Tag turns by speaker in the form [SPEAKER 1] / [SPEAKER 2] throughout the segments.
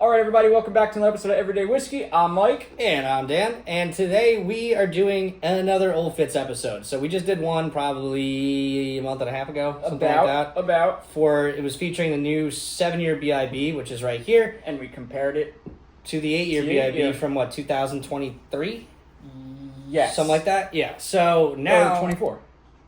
[SPEAKER 1] All right, everybody, welcome back to another episode of Everyday Whiskey. I'm Mike.
[SPEAKER 2] And I'm Dan. And today we are doing another Old Fitz episode. So we just did one probably a month and a half ago, something like that. It was featuring the new 7-year BIB, which is right here.
[SPEAKER 1] And we compared it
[SPEAKER 2] to the 8-year BIB from, 2023?
[SPEAKER 1] Yes.
[SPEAKER 2] Something like that? Yeah. So now...
[SPEAKER 1] 24.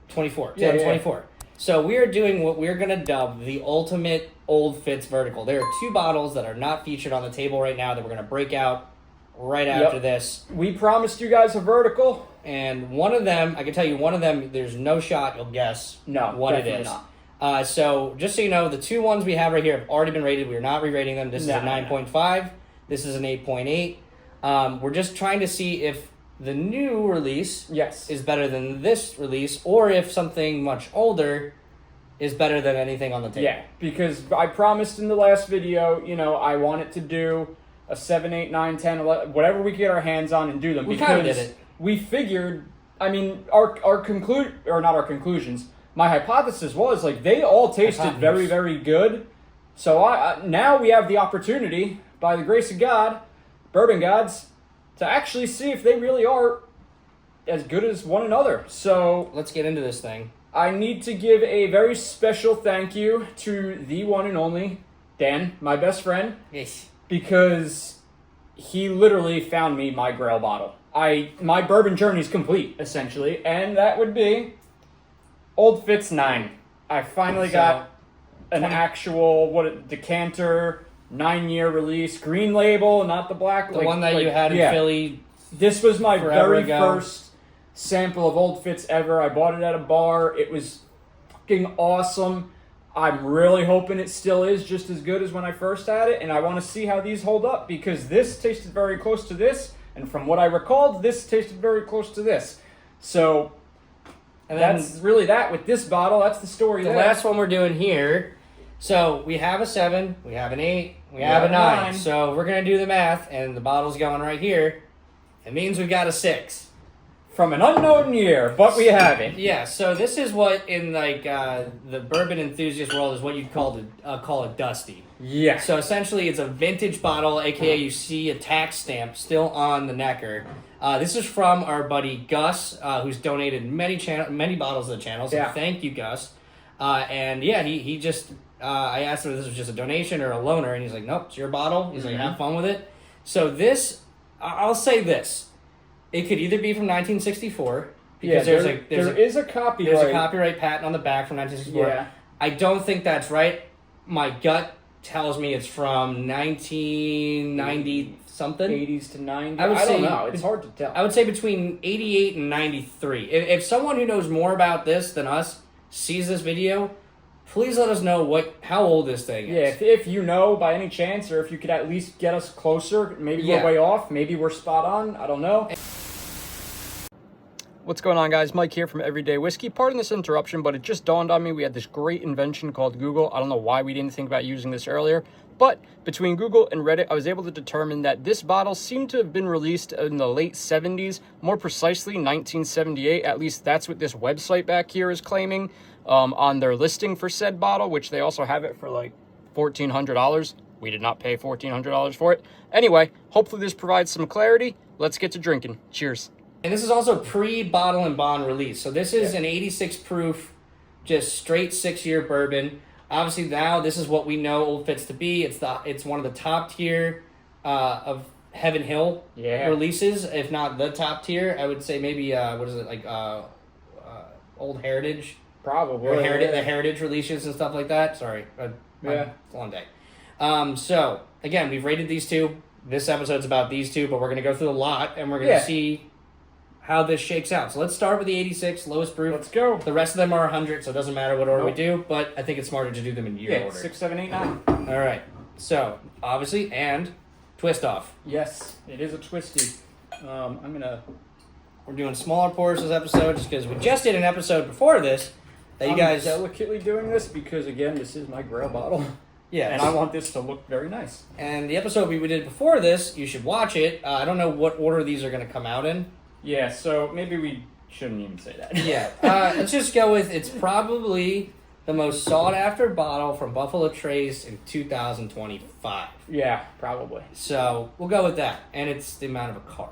[SPEAKER 2] 2024. Yeah. So we are doing what we're going to dub the ultimate Old Fitz vertical. There are 2 bottles that are not featured on the table right now that we're going to break out right after this.
[SPEAKER 1] We promised you guys a vertical.
[SPEAKER 2] And one of them, I can tell you one of them, there's no shot you'll guess what it is. Not. So just so you know, the 2 ones we have right here have already been rated. We are not re-rating them. This is a 9.5. This is an 8.8. We're just trying to see if the new release is better than this release, or if something much older is better than anything on the table.
[SPEAKER 1] Yeah, because I promised in the last video, I wanted to do a 7, 8, 9, 10, 11, whatever we could get our hands on and do them.
[SPEAKER 2] We kind of did it.
[SPEAKER 1] We figured, conclusions, my hypothesis was, they all tasted very, very good. So now we have the opportunity, by the grace of God, bourbon gods, to actually see if they really are as good as one another. So
[SPEAKER 2] let's get into this thing.
[SPEAKER 1] I need to give a very special thank you to the one and only Dan, my best friend.
[SPEAKER 2] Yes.
[SPEAKER 1] Because he literally found me my Grail bottle. My bourbon journey is complete, essentially, and that would be Old Fitz 9. I finally got an actual decanter, 9-year release, green label, not the black.
[SPEAKER 2] The one that you had in Philly.
[SPEAKER 1] This was my very first sample of Old Fitz ever. I bought it at a bar. It was fucking awesome. I'm really hoping it still is just as good as when I first had it, and I want to see how these hold up, because this tasted very close to this, and from what I recalled, this tasted very close to this. So, and that's really that with this bottle. That's the story.
[SPEAKER 2] The last one we're doing here. So we have a 7, we have an 8, we have a 9. So we're going to do the math, and the bottle's going right here. It means we got a 6.
[SPEAKER 1] From an unknown year, but we have it.
[SPEAKER 2] Yeah, so this is what in the bourbon enthusiast world is what you'd call a dusty.
[SPEAKER 1] Yeah.
[SPEAKER 2] So essentially it's a vintage bottle, aka you see a tax stamp still on the necker. This is from our buddy Gus, who's donated many bottles to the channel, so thank you, Gus. He just... I asked him if this was just a donation or a loaner, and he's like, nope, it's your bottle. He's like, have fun with it. So this, I'll say this. It could either be from 1964, because there
[SPEAKER 1] is a copyright.
[SPEAKER 2] There's a copyright patent on the back from 1964.
[SPEAKER 1] Yeah.
[SPEAKER 2] I don't think that's right. My gut tells me it's from 1990 something.
[SPEAKER 1] 80s to 90s.
[SPEAKER 2] I
[SPEAKER 1] don't know. It's hard to tell.
[SPEAKER 2] I would say between 88 and 93. If someone who knows more about this than us sees this video, please let us know how old this thing is.
[SPEAKER 1] Yeah, if you know by any chance, or if you could at least get us closer. Maybe we're way off. Maybe we're spot on. I don't know. What's going on, guys? Mike here from Everyday Whiskey. Pardon this interruption, but it just dawned on me we had this great invention called Google. I don't know why we didn't think about using this earlier, but between Google and Reddit, I was able to determine that this bottle seemed to have been released in the late 70s, more precisely 1978. At least that's what this website back here is claiming on their listing for said bottle, which they also have it for $1,400. We did not pay $1,400 for it. Anyway, hopefully this provides some clarity. Let's get to drinking. Cheers.
[SPEAKER 2] And this is also pre-bottle and bond release. So this is an 86 proof, just straight 6-year bourbon. Obviously now this is what we know Old Fitz to be. It's one of the top tier of Heaven Hill releases, if not the top tier. I would say maybe Old Heritage,
[SPEAKER 1] probably
[SPEAKER 2] or the Heritage releases and stuff like that. Sorry, it's a long day. So again, we've rated these 2. This episode's about these 2, but we're gonna go through the lot and we're gonna see how this shakes out. So let's start with the 86, lowest proof.
[SPEAKER 1] Let's go.
[SPEAKER 2] The rest of them are 100, so it doesn't matter what order we do, but I think it's smarter to do them in year order.
[SPEAKER 1] 6, 7, 8, 9.
[SPEAKER 2] All right. So, obviously, and twist off.
[SPEAKER 1] Yes, it is a twisty.
[SPEAKER 2] We're doing smaller pours this episode just because we just did an episode before this that you guys...
[SPEAKER 1] I'm delicately doing this because, again, this is my Grail bottle.
[SPEAKER 2] Yeah.
[SPEAKER 1] And I want this to look very nice.
[SPEAKER 2] And the episode we did before this, you should watch it. I don't know what order these are going to come out in.
[SPEAKER 1] Yeah, so maybe we shouldn't even say that.
[SPEAKER 2] Yeah. Let's just go with it's probably the most sought after bottle from Buffalo Trace in 2025.
[SPEAKER 1] Yeah, probably.
[SPEAKER 2] So we'll go with that, and it's the amount of a car.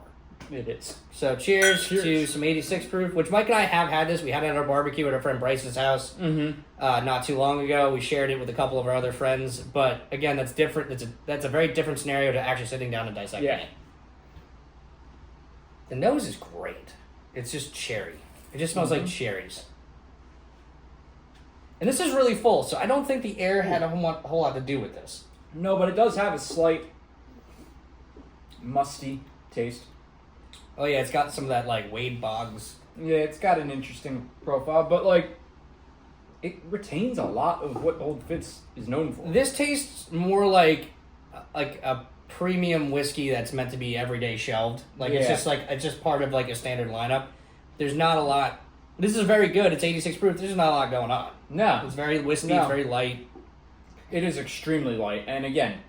[SPEAKER 1] It is.
[SPEAKER 2] So cheers to some 86 proof, which Mike and I have had this. We had it at our barbecue at our friend Bryce's house not too long ago. We shared it with a couple of our other friends, but again, that's different. That's a very different scenario to actually sitting down and dissecting it. The nose is great. It's just cherry. It just smells like cherries. And this is really full, so I don't think the air had a whole lot to do with this.
[SPEAKER 1] No, but it does have a slight musty taste.
[SPEAKER 2] Oh yeah, it's got some of that like Wade Boggs.
[SPEAKER 1] Yeah, it's got an interesting profile, but like it retains a lot of what Old Fitz is known for.
[SPEAKER 2] This tastes more like a premium whiskey that's meant to be everyday shelved. Like it's just part of like a standard lineup. There's not a lot. This is very good. It's 86 proof. There's not a lot going on.
[SPEAKER 1] No,
[SPEAKER 2] it's very wispy. It's very light.
[SPEAKER 1] It is extremely light, and again,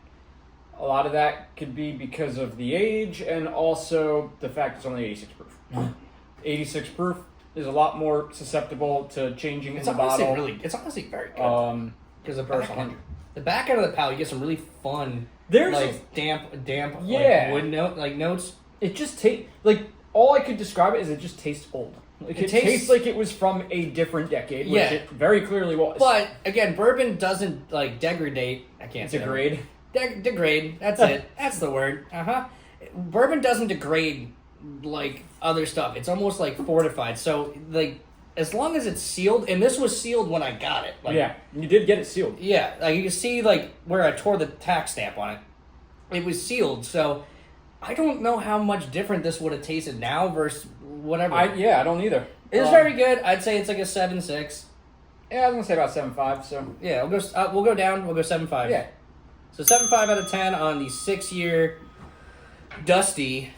[SPEAKER 1] a lot of that could be because of the age and also the fact it's only 86 proof. 86 proof is a lot more susceptible to changing in the bottle.
[SPEAKER 2] It's honestly very good. Because the back end of the palate, you get some really fun, damp, wood notes.
[SPEAKER 1] It just tastes like all I could describe it is it just tastes old. Like it tastes like it was from a different decade, which it very clearly was.
[SPEAKER 2] But again, bourbon doesn't degrade. I can't say
[SPEAKER 1] degrade.
[SPEAKER 2] Degrade. That's it. That's the word. Bourbon doesn't degrade like other stuff. It's almost like fortified. So as long as it's sealed, and this was sealed when I got it.
[SPEAKER 1] You did get it sealed.
[SPEAKER 2] Yeah, like you can see where I tore the tax stamp on it. It was sealed, so I don't know how much different this would have tasted now versus whatever.
[SPEAKER 1] I don't either.
[SPEAKER 2] It's very good. I'd say it's like a 7.6.
[SPEAKER 1] Yeah, I was gonna say about 7.5. So
[SPEAKER 2] yeah, we'll go down. We'll go 7.5.
[SPEAKER 1] Yeah.
[SPEAKER 2] So 7.5 out of 10 on the 6-year Dusty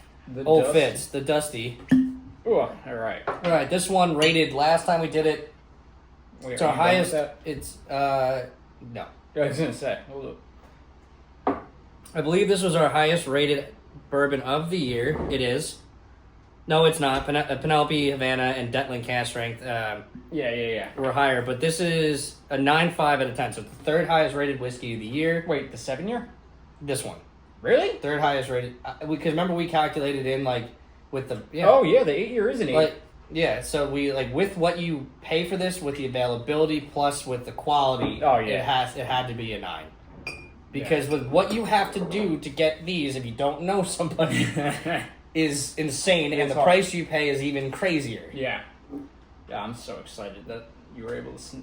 [SPEAKER 2] Old Fitz, the Dusty.
[SPEAKER 1] Ooh, all right.
[SPEAKER 2] All right, this one rated last time we did it.
[SPEAKER 1] Wait,
[SPEAKER 2] it's our highest. It's no.
[SPEAKER 1] Yeah, I was gonna say. Hold up.
[SPEAKER 2] I believe this was our highest rated bourbon of the year. It is. No, it's not. Penelope, Havana, and Detland Cask Strength. Were higher, but this is a 9.5 out of 10. So it's the third highest rated whiskey of the year.
[SPEAKER 1] Wait, the 7-year?
[SPEAKER 2] This one.
[SPEAKER 1] Really?
[SPEAKER 2] Third highest rated. Because remember we calculated in with the
[SPEAKER 1] the 8-year is an 8.
[SPEAKER 2] So we with what you pay for this, with the availability plus with the quality.
[SPEAKER 1] Oh yeah.
[SPEAKER 2] It had to be a 9. Because with what you have to do to get these, if you don't know somebody, is insane, and the price you pay is even crazier.
[SPEAKER 1] Yeah. Yeah, I'm so excited that you were able to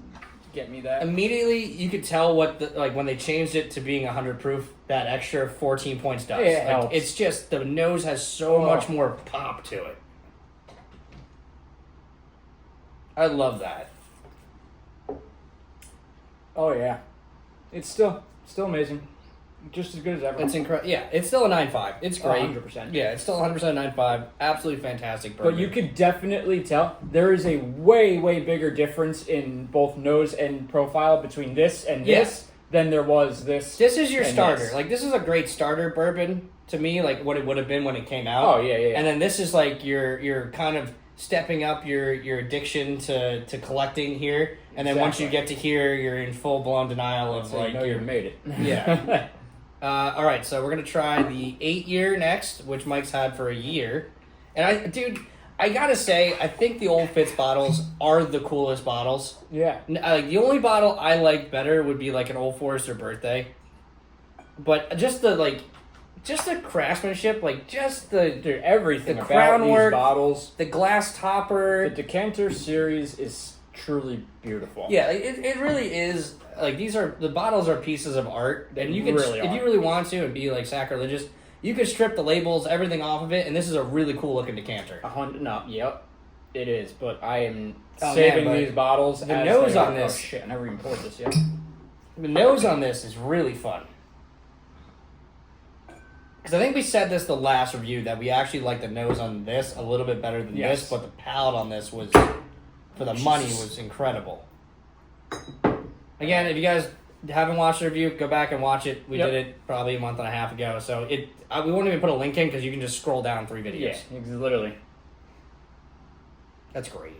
[SPEAKER 1] get me that.
[SPEAKER 2] Immediately, you could tell what when they changed it to being 100 proof, that extra 14 points does.
[SPEAKER 1] Yeah, it helps.
[SPEAKER 2] It's just the nose has so much more pop to it. I love that.
[SPEAKER 1] Oh yeah, it's still amazing. Just as good as ever.
[SPEAKER 2] It's incredible. Yeah, it's still a 9.5. It's great.
[SPEAKER 1] 100%.
[SPEAKER 2] Yeah, it's still 100% 9.5. Absolutely fantastic bourbon.
[SPEAKER 1] But you could definitely tell there is a way, way bigger difference in both nose and profile between this and this than there was this.
[SPEAKER 2] This is your starter. This. This is a great starter bourbon to me, what it would have been when it came out.
[SPEAKER 1] Oh, yeah.
[SPEAKER 2] And then this is your kind of stepping up your addiction to collecting here. And then once you get to here, you're in full-blown denial of
[SPEAKER 1] you made it.
[SPEAKER 2] Yeah. All right, so we're going to try the 8-year next, which Mike's had for a year. And I got to say, I think the Old Fitz bottles are the coolest bottles.
[SPEAKER 1] Yeah.
[SPEAKER 2] The only bottle I like better would be an Old Forester Birthday. But just the craftsmanship,
[SPEAKER 1] everything
[SPEAKER 2] the
[SPEAKER 1] about
[SPEAKER 2] crown
[SPEAKER 1] these
[SPEAKER 2] work,
[SPEAKER 1] bottles.
[SPEAKER 2] the glass topper.
[SPEAKER 1] The decanter series is truly beautiful.
[SPEAKER 2] Yeah, it really is. The bottles are pieces of art, and you can if you really want to and be sacrilegious, you could strip the labels, everything off of it, and this is a really cool looking decanter.
[SPEAKER 1] Yep, it is. But I am saving these bottles.
[SPEAKER 2] The nose on this.
[SPEAKER 1] Oh shit! I never even poured this yet.
[SPEAKER 2] The nose on this is really fun. Because I think we said this the last review that we actually like the nose on this a little bit better than this, but the palate on this was, for the money, was incredible. Again, if you guys haven't watched the review, go back and watch it. We did it probably a month and a half ago, so we won't even put a link in because you can just scroll down 3 videos.
[SPEAKER 1] Yeah, literally.
[SPEAKER 2] That's great.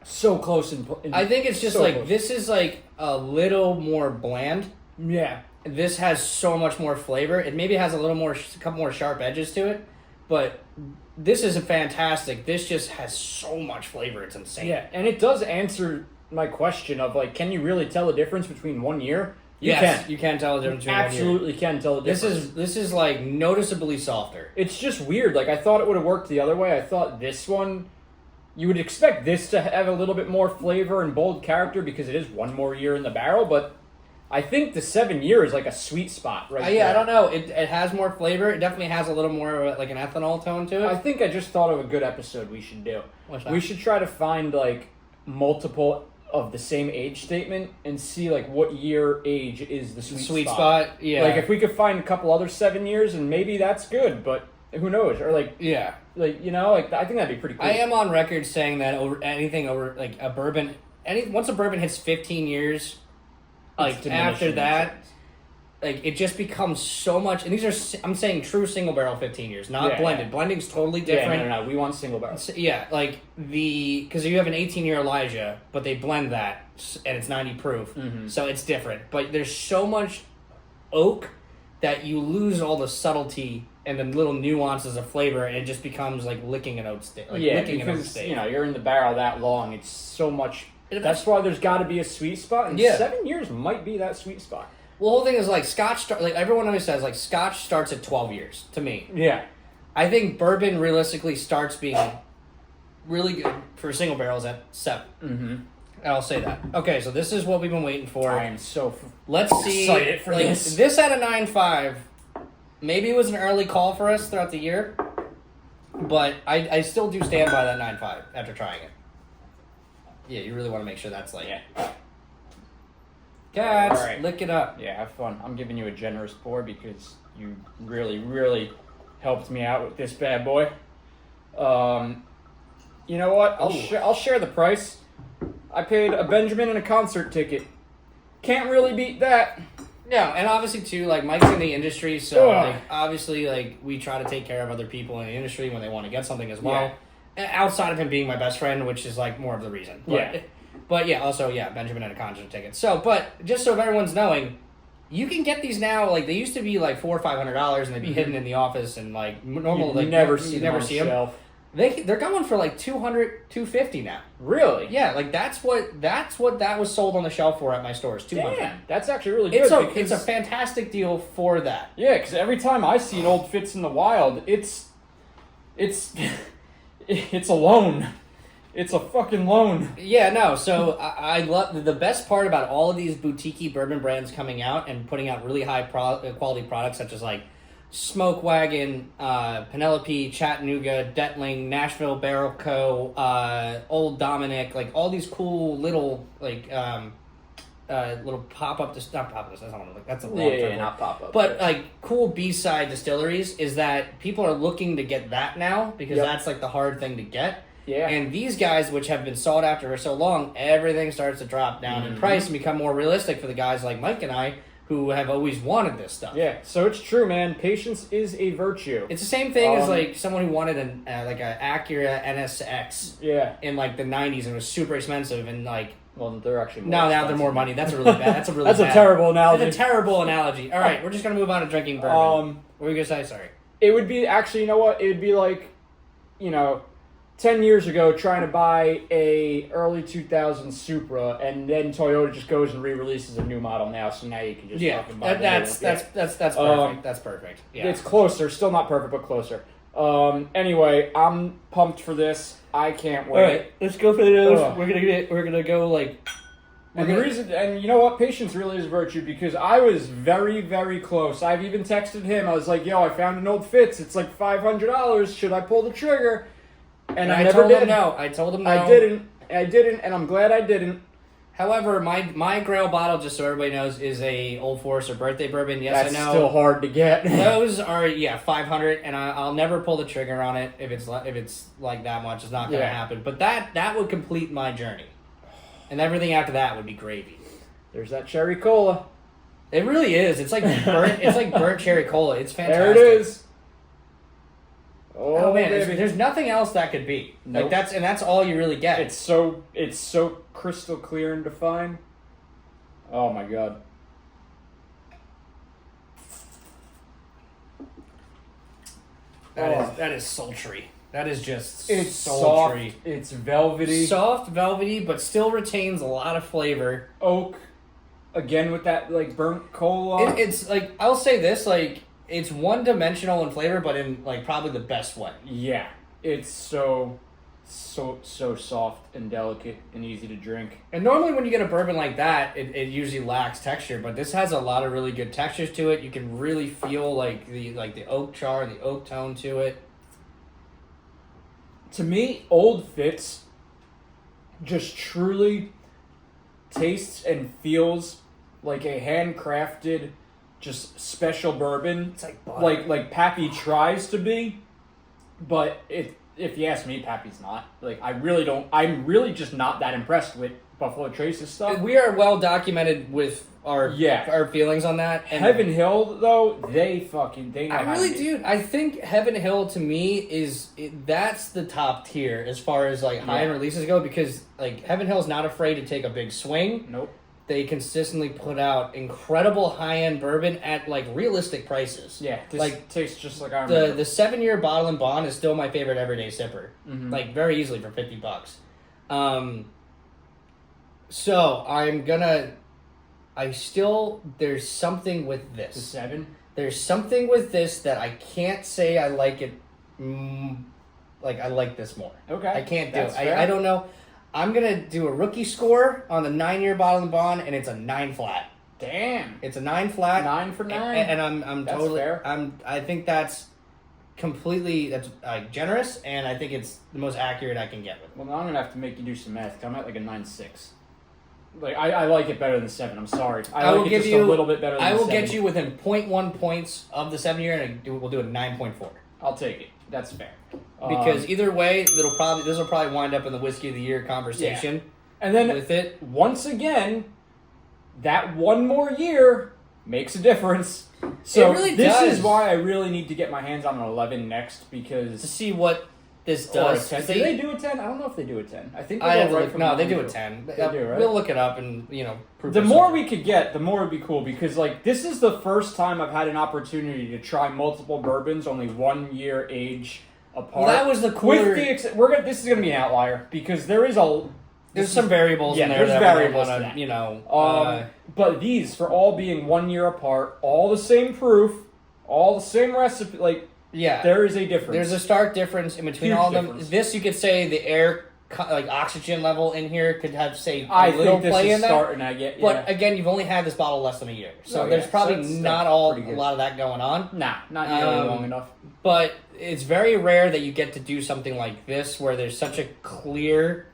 [SPEAKER 1] so close
[SPEAKER 2] I think it's just
[SPEAKER 1] so
[SPEAKER 2] like
[SPEAKER 1] close.
[SPEAKER 2] this is like a little more bland.
[SPEAKER 1] Yeah.
[SPEAKER 2] This has so much more flavor. It maybe has a couple more sharp edges to it, but this is fantastic. This just has so much flavor. It's insane.
[SPEAKER 1] Yeah, and it does answer my question of like, can you really tell the difference between 1 year?
[SPEAKER 2] Yes, you can tell the difference between 1 year.
[SPEAKER 1] Absolutely can tell the difference.
[SPEAKER 2] This is like noticeably softer.
[SPEAKER 1] It's just weird. Like, I thought it would have worked the other way. I thought this one, you would expect this to have a little bit more flavor and bold character because it is 1 more year in the barrel, but I think the 7 year is like a sweet spot right
[SPEAKER 2] Yeah,
[SPEAKER 1] there.
[SPEAKER 2] I don't know. It has more flavor. It definitely has a little more of like an ethanol tone to it.
[SPEAKER 1] I think I just thought of a good episode we should do.
[SPEAKER 2] What's that?
[SPEAKER 1] We should try to find like multiple of the same age statement and see like what year age is the sweet
[SPEAKER 2] spot. Yeah.
[SPEAKER 1] Like if we could find a couple other 7 years and maybe that's good, but who knows? Or like
[SPEAKER 2] yeah.
[SPEAKER 1] Like, you know, like I think that'd be pretty cool.
[SPEAKER 2] I am on record saying that anything over like a bourbon, once a bourbon hits 15 years, like after that, like it just becomes so much. And these are I'm saying true single barrel 15 years, not blended. Yeah. Blending's totally different.
[SPEAKER 1] Yeah, no. We want single barrel.
[SPEAKER 2] Yeah, like because you have an 18-year Elijah, but they blend that and it's 90 proof, so it's different. But there's so much oak that you lose all the subtlety and the little nuances of flavor, and it just becomes like licking an oat steak. Like licking an oat steak.
[SPEAKER 1] You know, you're in the barrel that long. It's so much. That's why there's got to be a sweet spot, and 7 years might be that sweet spot.
[SPEAKER 2] Well, the whole thing is like Scotch. Like everyone always says, like Scotch starts at 12 years. To me,
[SPEAKER 1] yeah,
[SPEAKER 2] I think bourbon realistically starts being really good for single barrels at 7.
[SPEAKER 1] Mm-hmm.
[SPEAKER 2] I'll say that. Okay, so this is what we've been waiting for.
[SPEAKER 1] I am so
[SPEAKER 2] Let's see.
[SPEAKER 1] excited for this.
[SPEAKER 2] This at a 9.5. Maybe it was an early call for us throughout the year, but I still do stand by that 9.5 after trying it. Yeah, you really want to make sure that's like...
[SPEAKER 1] Yeah.
[SPEAKER 2] Cats,
[SPEAKER 1] right.
[SPEAKER 2] Lick it up.
[SPEAKER 1] Yeah, have fun. I'm giving you a generous pour because you really, really helped me out with this bad boy. You know what? I'll share the price. I paid a Benjamin and a concert ticket. Can't really beat that.
[SPEAKER 2] No, and obviously too, like Mike's in the industry, so like, obviously like we try to take care of other people in the industry when they want to get something as well. Yeah. Outside of him being my best friend, which is like more of the reason. But yeah, also Benjamin had a concert ticket. So, but just so everyone's knowing, you can get these now. Like they used to be like $400 or $500, and they'd be hidden in the office and like normal. Like
[SPEAKER 1] never see them. Shelf.
[SPEAKER 2] They're going for like $200, $250 now.
[SPEAKER 1] Really?
[SPEAKER 2] Yeah, like that's what that was sold on the shelf for at my stores. $200.
[SPEAKER 1] Damn, that's actually really good.
[SPEAKER 2] It's a fantastic deal for that.
[SPEAKER 1] Yeah, because every time I see an Old Fitz in the wild, it's a loan. It's a fucking loan.
[SPEAKER 2] Yeah, no. So I love the best part about all of these boutique bourbon brands coming out and putting out really high quality products, such as like Smoke Wagon, Penelope, Chattanooga, Detling, Nashville Barrel Co., Old Dominic, like all these cool little like little pop-up, not pop-up, that's not what that's a long term,
[SPEAKER 1] not pop-up.
[SPEAKER 2] But like cool B-side distilleries is that people are looking to get that now because that's like the hard thing to get.
[SPEAKER 1] Yeah.
[SPEAKER 2] And these guys, which have been sought after for so long, everything starts to drop down in price and become more realistic for the guys like Mike and I who have always wanted this stuff.
[SPEAKER 1] Yeah, so it's true, man. Patience is a virtue.
[SPEAKER 2] It's the same thing as like someone who wanted an Acura NSX in like the 90s and it was super expensive and like...
[SPEAKER 1] Well, they're actually more
[SPEAKER 2] now they're more money. That's a really bad... That's a really
[SPEAKER 1] a terrible analogy.
[SPEAKER 2] That's a terrible analogy. All right, we're just going to move on to drinking bourbon. What were you going to say? Sorry.
[SPEAKER 1] It would be... Actually, you know what? It would be like, 10 years ago trying to buy a early 2000s Supra, and then Toyota just goes and re-releases a new model now, so now you can just fucking buy
[SPEAKER 2] that's perfect. That's perfect. Yeah.
[SPEAKER 1] It's closer. Still not perfect, but closer. Anyway, I'm pumped for this. I can't wait.
[SPEAKER 2] All right, let's go for those. We're gonna go like...
[SPEAKER 1] And the reason, and you know what? Patience really is a virtue because I was very, very close. I've even texted him. I was like, yo, I found an Old Fitz. It's like $500. Should I pull the trigger? And I never
[SPEAKER 2] told
[SPEAKER 1] did.
[SPEAKER 2] him no. I told him no.
[SPEAKER 1] I didn't, and I'm glad I didn't.
[SPEAKER 2] However, my Grail bottle, just so everybody knows, is a Old Forester birthday bourbon. Yes,
[SPEAKER 1] That's
[SPEAKER 2] I know.
[SPEAKER 1] still hard to get.
[SPEAKER 2] Those are $500, and I'll never pull the trigger on it if it's like that much. It's not going to happen. But that would complete my journey, and everything after that would be gravy.
[SPEAKER 1] There's that cherry cola.
[SPEAKER 2] It really is. It's like burnt. It's like burnt cherry cola. It's fantastic.
[SPEAKER 1] There it is.
[SPEAKER 2] Oh man,
[SPEAKER 1] baby.
[SPEAKER 2] there's nothing else that could be.
[SPEAKER 1] Nope.
[SPEAKER 2] Like that's all you really get.
[SPEAKER 1] It's so crystal clear and defined. Oh my god.
[SPEAKER 2] That is sultry. That is just
[SPEAKER 1] It's
[SPEAKER 2] sultry.
[SPEAKER 1] soft. It's velvety.
[SPEAKER 2] Soft, velvety, but still retains a lot of flavor.
[SPEAKER 1] Oak. Again with that like burnt cola.
[SPEAKER 2] It's like I'll say this, like it's one dimensional in flavor, but in like probably the best way.
[SPEAKER 1] Yeah. It's so soft and delicate and easy to drink.
[SPEAKER 2] And normally when you get a bourbon like that, it usually lacks texture, but this has a lot of really good textures to it. You can really feel like the oak char, the oak tone to it.
[SPEAKER 1] To me, Old Fitz just truly tastes and feels like a handcrafted, just special bourbon.
[SPEAKER 2] It's like butter.
[SPEAKER 1] Like Pappy tries to be, but if you ask me, Pappy's not. Like I'm really just not that impressed with Buffalo Trace's stuff.
[SPEAKER 2] We are well documented with our feelings on that. And
[SPEAKER 1] Heaven Hill though, they know
[SPEAKER 2] I
[SPEAKER 1] how
[SPEAKER 2] really
[SPEAKER 1] to
[SPEAKER 2] do. I think Heaven Hill to me that's the top tier as far as like high end releases go, because like Heaven Hill's not afraid to take a big swing.
[SPEAKER 1] Nope.
[SPEAKER 2] They consistently put out incredible high end bourbon at like realistic prices.
[SPEAKER 1] Yeah, this
[SPEAKER 2] like
[SPEAKER 1] tastes just like I remember.
[SPEAKER 2] The 7-year bottle and bond is still my favorite everyday sipper.
[SPEAKER 1] Mm-hmm.
[SPEAKER 2] Like very easily for $50. So there's something with this.
[SPEAKER 1] The 7?
[SPEAKER 2] There's something with this that I can't say I like it. Like I like this more.
[SPEAKER 1] Okay,
[SPEAKER 2] I can't do
[SPEAKER 1] that's
[SPEAKER 2] it.
[SPEAKER 1] fair.
[SPEAKER 2] I don't know. I'm gonna do a rookie score on the 9-year bottle and bond, and it's a 9 flat.
[SPEAKER 1] Damn.
[SPEAKER 2] It's a 9 flat.
[SPEAKER 1] 9 for 9.
[SPEAKER 2] And I'm
[SPEAKER 1] That's
[SPEAKER 2] totally.
[SPEAKER 1] fair.
[SPEAKER 2] I think that's completely generous, and I think it's the most accurate I can get with it.
[SPEAKER 1] Well, now I'm gonna have to make you do some math. I'm at like a 9.6. Like I like it better than 7. I'm sorry. I
[SPEAKER 2] will
[SPEAKER 1] like
[SPEAKER 2] give
[SPEAKER 1] it just
[SPEAKER 2] you
[SPEAKER 1] a little bit better than
[SPEAKER 2] I will
[SPEAKER 1] 7.
[SPEAKER 2] get you within 0.1 points of the 7-year, and we'll do a 9.4.
[SPEAKER 1] I'll take it. That's fair.
[SPEAKER 2] Because either way, this will probably wind up in the whiskey of the year conversation.
[SPEAKER 1] Yeah. And then
[SPEAKER 2] with it,
[SPEAKER 1] once again, that one more year makes a difference. So
[SPEAKER 2] it really
[SPEAKER 1] this
[SPEAKER 2] does.
[SPEAKER 1] is why I really need to get my hands on an 11 next,
[SPEAKER 2] to
[SPEAKER 1] because
[SPEAKER 2] see what this
[SPEAKER 1] or a
[SPEAKER 2] does.
[SPEAKER 1] 10. Do they do a 10? I don't know if they do a 10. I think they
[SPEAKER 2] I
[SPEAKER 1] go
[SPEAKER 2] have to
[SPEAKER 1] right
[SPEAKER 2] look,
[SPEAKER 1] from
[SPEAKER 2] no, they
[SPEAKER 1] 9
[SPEAKER 2] do a
[SPEAKER 1] to-
[SPEAKER 2] 10.
[SPEAKER 1] They do, right?
[SPEAKER 2] We'll look it up and prove
[SPEAKER 1] The
[SPEAKER 2] it
[SPEAKER 1] more
[SPEAKER 2] something.
[SPEAKER 1] we could get, the more it'd be cool, because like this is the first time I've had an opportunity to try multiple bourbons, only 1 year age apart.
[SPEAKER 2] Well, that was the cooler.
[SPEAKER 1] This is gonna be an outlier because there's
[SPEAKER 2] some variables in there.
[SPEAKER 1] there's
[SPEAKER 2] that
[SPEAKER 1] variables
[SPEAKER 2] we
[SPEAKER 1] to
[SPEAKER 2] don't
[SPEAKER 1] that.
[SPEAKER 2] wanna,
[SPEAKER 1] But these, for all being 1 year apart, all the same proof, all the same recipe, like
[SPEAKER 2] yeah,
[SPEAKER 1] there is a difference.
[SPEAKER 2] there's a stark difference in between
[SPEAKER 1] Huge
[SPEAKER 2] all of them.
[SPEAKER 1] difference.
[SPEAKER 2] This you could say the air, like oxygen level in here could have say
[SPEAKER 1] I
[SPEAKER 2] a little
[SPEAKER 1] think this
[SPEAKER 2] play
[SPEAKER 1] is
[SPEAKER 2] in that.
[SPEAKER 1] starting to get.
[SPEAKER 2] But again, you've only had this bottle less than a year, so
[SPEAKER 1] Oh, yeah.
[SPEAKER 2] there's probably
[SPEAKER 1] So it's
[SPEAKER 2] not
[SPEAKER 1] pretty
[SPEAKER 2] a
[SPEAKER 1] good.
[SPEAKER 2] lot of that going on.
[SPEAKER 1] Nah, not nearly long enough.
[SPEAKER 2] But it's very rare that you get to do something like this where there's such a clear,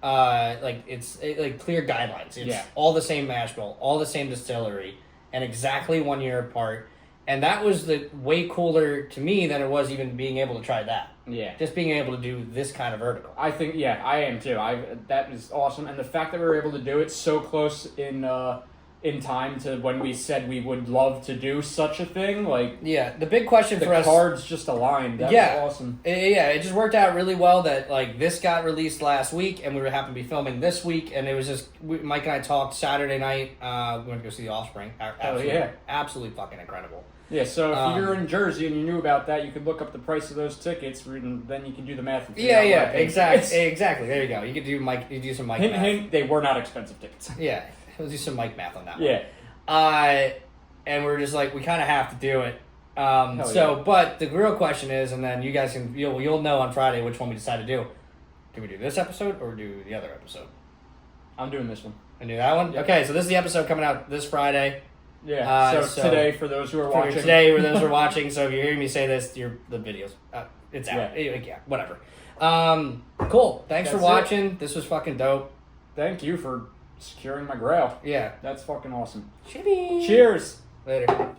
[SPEAKER 2] clear guidelines. It's all the same mash bill, all the same distillery, and exactly 1 year apart. And that was way cooler to me than it was even being able to try that.
[SPEAKER 1] Yeah.
[SPEAKER 2] Just being able to do this kind of vertical.
[SPEAKER 1] I think, I am too. That is awesome, and the fact that we were able to do it so close in time to when we said we would love to do such a thing, like
[SPEAKER 2] Yeah, the big question for
[SPEAKER 1] the
[SPEAKER 2] us...
[SPEAKER 1] cards just aligned. That was awesome.
[SPEAKER 2] It just worked out really well that like this got released last week, and we were happened to be filming this week, and it was just Mike and I talked Saturday night. We went to go see The Offspring. Absolutely fucking incredible.
[SPEAKER 1] Yeah, so if you're in Jersey and you knew about that, you could look up the price of those tickets, and then you can do the math. And figure out what I paid.
[SPEAKER 2] Exactly. There you go. You could do some Mike
[SPEAKER 1] Hint,
[SPEAKER 2] math.
[SPEAKER 1] hint, they were not expensive tickets.
[SPEAKER 2] Yeah, we'll do some Mike math on that one.
[SPEAKER 1] Yeah.
[SPEAKER 2] And we're just like, we kind of have to do it.
[SPEAKER 1] Yeah.
[SPEAKER 2] But the real question is, and then you guys you'll know on Friday which one we decide to do. Can we do this episode or do the other episode?
[SPEAKER 1] I'm doing this one.
[SPEAKER 2] And do that one?
[SPEAKER 1] Yep.
[SPEAKER 2] Okay, so this is the episode coming out this Friday.
[SPEAKER 1] Yeah. So today, for those who are watching,
[SPEAKER 2] for those who are watching. So if you're hearing me say this, the videos, it's out. Yeah, whatever. Cool. Thanks for watching. This was fucking dope.
[SPEAKER 1] Thank you for securing my grail.
[SPEAKER 2] Yeah,
[SPEAKER 1] That's fucking awesome.
[SPEAKER 2] Cheers.
[SPEAKER 1] Cheers.
[SPEAKER 2] Later.